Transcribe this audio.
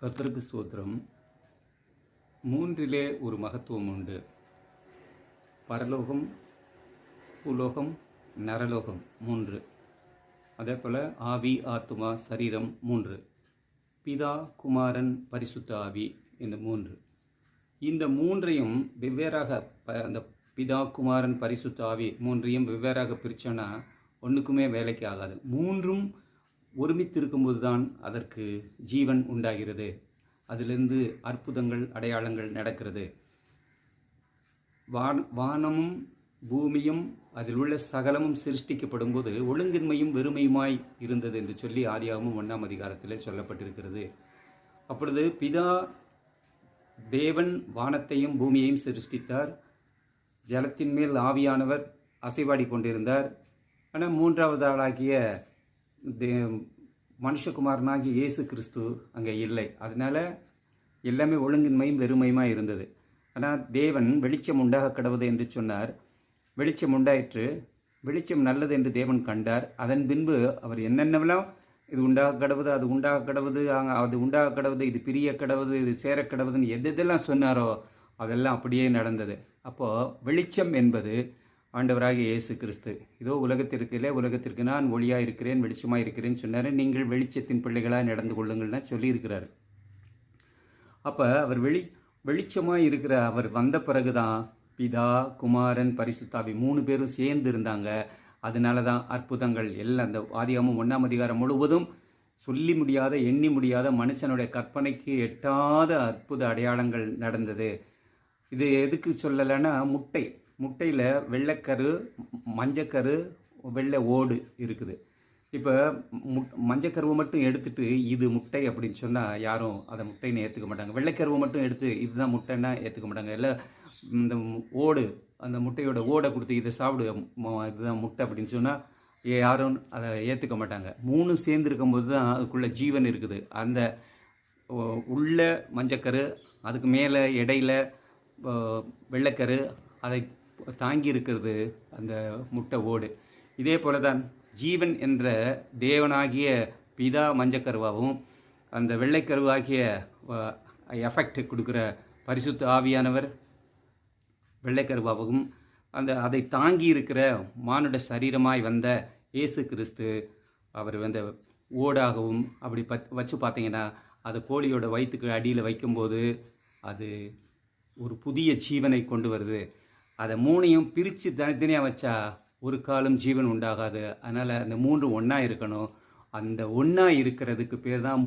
கர்த்தருக்கு ஸ்தோத்திரம். மூன்றிலே ஒரு மகத்துவம் உண்டு. பரலோகம், பூலோகம், நரலோகம் மூன்று. அதே போல் ஆவி, ஆத்துமா, சரீரம் மூன்று. பிதா, குமாரன், பரிசுத்த ஆவி இந்த மூன்று. இந்த மூன்றையும் வெவ்வேறாக அந்த பிதா, குமாரன், பரிசுத்த ஆவி மூன்றையும் வெவ்வேறாக பிரித்தோன்னா ஒன்றுக்குமே வேலைக்கு ஆகாது. மூன்றும் ஒருமித்திருக்கும்போது தான் அதற்கு ஜீவன் உண்டாகிறது. அதிலிருந்து அற்புதங்கள், அடையாளங்கள் நடக்கிறது. வானமும் பூமியும் அதில் உள்ள சகலமும் சிருஷ்டிக்கப்படும் போது ஒழுங்கின்மையும் வெறுமையுமாய் இருந்தது என்று சொல்லி ஆதியாகமம் 1ஆம் அதிகாரத்தில் சொல்லப்பட்டிருக்கிறது. அப்பொழுது பிதா தேவன் வானத்தையும் பூமியையும் சிருஷ்டித்தார். ஜலத்தின் மேல் ஆவியானவர் அசைவாடி கொண்டிருந்தார். ஆனால் மூன்றாவது ஆளாகிய மனுஷகுமாரனாகிய இயேசு கிறிஸ்து அங்கே இல்லை. அதனால் எல்லாமே ஒழுங்கின்மையும் வெறுமையுமாக இருந்தது. ஆனால் தேவன் வெளிச்சம் உண்டாக கடவுது என்று சொன்னார். வெளிச்சம் உண்டாயிற்று. வெளிச்சம் நல்லது என்று தேவன் கண்டார். அதன் பின்பு அவர் என்னென்னவெல்லாம் இது உண்டாக கடவுது, அது உண்டாக கடவுது, அது உண்டாக கடவுது, இது பிரிய கடவுது, இது சேர கடவுதுன்னு எதெல்லாம் சொன்னாரோ அதெல்லாம் அப்படியே நடந்தது. அப்போது வெளிச்சம் என்பது ஆண்டவராகிய இயேசு கிறிஸ்து. இதோ உலகத்திற்கு நான் ஒளியாக இருக்கிறேன், வெளிச்சமாக இருக்கிறேன்னு சொன்னார். நீங்கள் வெளிச்சத்தின் பிள்ளைகளாக நடந்து கொள்ளுங்கள்னா சொல்லியிருக்கிறார். அப்போ அவர் வெளிச்சமாக இருக்கிற அவர் வந்த பிறகு தான் பிதா, குமாரன், பரிசுத்தாவி மூணு பேரும் சேர்ந்து இருந்தாங்க. அதனால தான் அற்புதங்கள் எல்லாம் அந்த ஆதியாகமம் 1ஆம் அதிகாரம் முழுவதும் சொல்லி முடியாத, எண்ணி முடியாத, மனுஷனுடைய கற்பனைக்கு எட்டாத அற்புத அடையாளங்கள் நடந்தது. இது எதுக்கு சொல்லலைன்னா முட்டையில் வெள்ளைக்கரு, மஞ்சக்கரு, வெள்ளை ஓடு இருக்குது. இப்போ மஞ்சக்கருவை மட்டும் எடுத்துட்டு இது முட்டை அப்படின்னு சொன்னால் யாரும் அதை முட்டைன்னு ஏற்றுக்க மாட்டாங்க. வெள்ளைக்கருவை மட்டும் எடுத்து இதுதான் முட்டைன்னா ஏற்றுக்க மாட்டாங்க. இல்லை இந்த ஓடு, அந்த முட்டையோட ஓடை கொடுத்து இதை சாப்பிடு, இதுதான் முட்டை அப்படின்னு சொன்னால் யாரும் அதை ஏற்றுக்க மாட்டாங்க. மூணு சேர்ந்து இருக்கும்போது தான் அதுக்குள்ளே ஜீவன் இருக்குது. அந்த உள்ள மஞ்சக்கரு, அதுக்கு மேலே இடையில வெள்ளைக்கரு, அதை தாங்கி இருக்கிறது அந்த முட்டை ஓடு. இதே போல தான் ஜீவன் என்ற தேவனாகிய பிதா மஞ்சக்கருவாகவும் அந்த வெள்ளைக்கருவாகிய எஃபெக்ட் கொடுக்குற பரிசுத்த ஆவியானவர் வெள்ளைக்கருவாகவும் அதை தாங்கி இருக்கிற மானுட சரீரமாய் வந்த இயேசு கிறிஸ்து அவர் வந்த ஓடாகவும் அப்படி வச்சு பார்த்தீங்கன்னா அது கோழியோட வயிற்றுக்கு அடியில் வைக்கும்போது அது ஒரு புதிய ஜீவனை கொண்டு வருது. அதை மூணையும் பிரித்து தனித்தனியாக வச்சா ஒரு காலம் ஜீவன் உண்டாகாது. அதனால் அந்த மூன்று ஒன்றா இருக்கணும். அந்த ஒன்றா இருக்கிறதுக்கு பேர் தான்